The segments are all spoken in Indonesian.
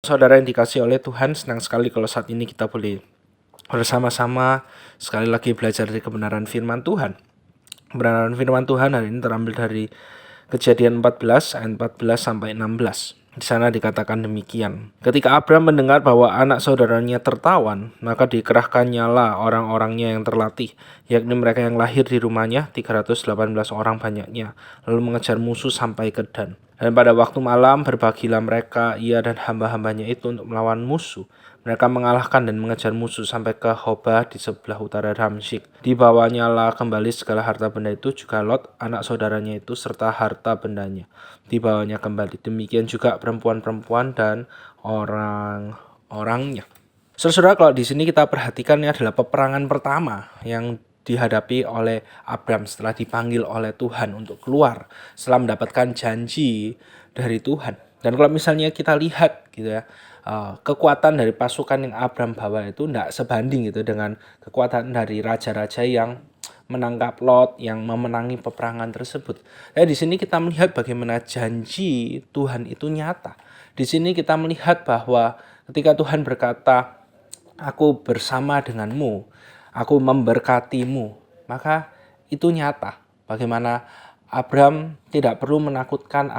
Saudara yang dikasihi oleh Tuhan, senang sekali kalau saat ini kita boleh bersama-sama sekali lagi belajar dari kebenaran firman Tuhan. Kebenaran firman Tuhan hari ini terambil dari Kejadian 14 ayat 14 sampai 16. Di sana dikatakan demikian. Ketika Abram mendengar bahwa anak saudaranya tertawan, maka dikerahkannyalah orang-orangnya yang terlatih, yakni mereka yang lahir di rumahnya 318 orang banyaknya, lalu mengejar musuh sampai ke Dan. Dan pada waktu malam berbagilah mereka, ia dan hamba-hambanya itu untuk melawan musuh. Mereka mengalahkan dan mengejar musuh sampai ke Hobah di sebelah utara Damsyik. Dibawanyalah kembali segala harta benda itu, juga Lot, anak saudaranya itu, serta harta bendanya. Dibawanya kembali. Demikian juga perempuan-perempuan dan orang-orangnya. Saudara, kalau di sini kita perhatikan, ini adalah peperangan pertama yang dihadapi oleh Abram setelah dipanggil oleh Tuhan untuk keluar, setelah mendapatkan janji dari Tuhan. Dan kalau misalnya kita lihat gitu ya, kekuatan dari pasukan yang Abram bawa itu tidak sebanding gitu dengan kekuatan dari raja-raja yang menangkap Lot, yang memenangi peperangan tersebut. Di sini kita melihat bagaimana janji Tuhan itu nyata. Di sini kita melihat bahwa ketika Tuhan berkata, "Aku bersama denganmu, aku memberkatimu," maka itu nyata. Bagaimana Abram tidak perlu menakutkan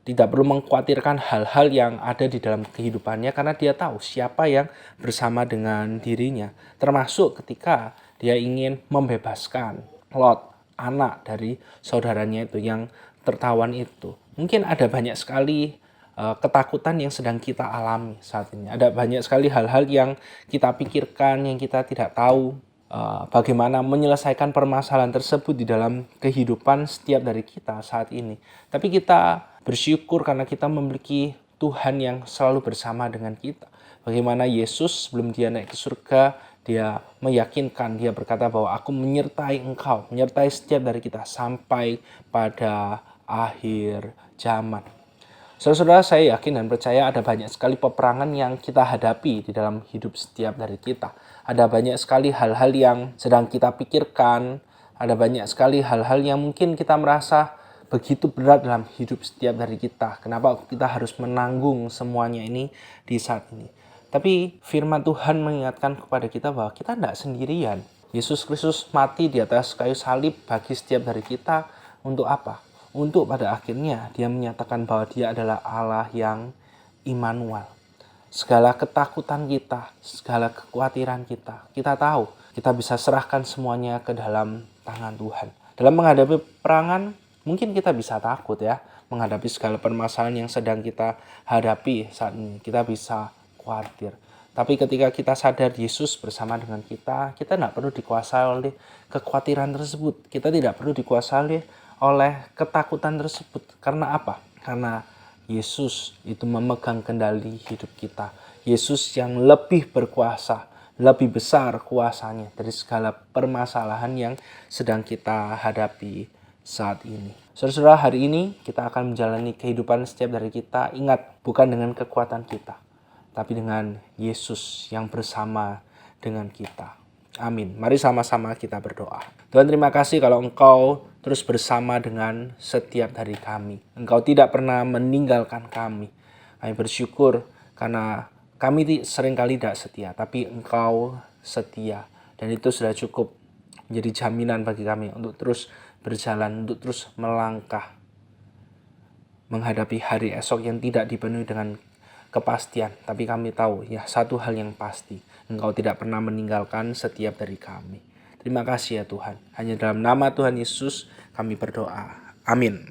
tidak perlu mengkhawatirkan hal-hal yang ada di dalam kehidupannya, karena dia tahu siapa yang bersama dengan dirinya. Termasuk ketika dia ingin membebaskan Lot, anak dari saudaranya itu yang tertawan itu. Mungkin ada banyak sekali ketakutan yang sedang kita alami saat ini. Ada banyak sekali hal-hal yang kita pikirkan, yang kita tidak tahu bagaimana menyelesaikan permasalahan tersebut di dalam kehidupan setiap dari kita saat ini. Tapi kita bersyukur karena kita memiliki Tuhan yang selalu bersama dengan kita. Bagaimana Yesus sebelum dia naik ke surga, dia meyakinkan, dia berkata bahwa aku menyertai engkau, menyertai setiap dari kita sampai pada akhir zaman. Saudara-saudara, saya yakin dan percaya ada banyak sekali peperangan yang kita hadapi di dalam hidup setiap dari kita. Ada banyak sekali hal-hal yang sedang kita pikirkan, ada banyak sekali hal-hal yang mungkin kita merasa begitu berat dalam hidup setiap dari kita. Kenapa kita harus menanggung semuanya ini di saat ini? Tapi firman Tuhan mengingatkan kepada kita bahwa kita tidak sendirian. Yesus Kristus mati di atas kayu salib bagi setiap dari kita untuk apa? Untuk pada akhirnya dia menyatakan bahwa dia adalah Allah yang Immanuel. Segala ketakutan kita, segala kekhawatiran kita tahu, kita bisa serahkan semuanya ke dalam tangan Tuhan. Dalam menghadapi peperangan, mungkin kita bisa takut ya, menghadapi segala permasalahan yang sedang kita hadapi saat ini. Kita bisa khawatir. Tapi ketika kita sadar Yesus bersama dengan kita tidak perlu dikuasai oleh kekhawatiran tersebut. Kita tidak perlu dikuasai oleh ketakutan tersebut. Karena apa? Karena Yesus itu memegang kendali hidup kita. Yesus yang lebih berkuasa, lebih besar kuasanya dari segala permasalahan yang sedang kita hadapi saat ini. Saudara, hari ini kita akan menjalani kehidupan setiap dari kita. Ingat, bukan dengan kekuatan kita, tapi dengan Yesus yang bersama dengan kita. Amin. Mari sama-sama kita berdoa. Tuhan, terima kasih kalau Engkau terus bersama dengan setiap dari kami. Engkau tidak pernah meninggalkan kami. Kami bersyukur karena kami seringkali tidak setia, tapi Engkau setia. Dan itu sudah cukup menjadi jaminan bagi kami untuk terus berjalan, untuk terus melangkah menghadapi hari esok yang tidak dipenuhi dengan kepastian. Tapi kami tahu ya, satu hal yang pasti, Engkau tidak pernah meninggalkan setiap dari kami. Terima kasih ya Tuhan. Hanya dalam nama Tuhan Yesus kami berdoa. Amin.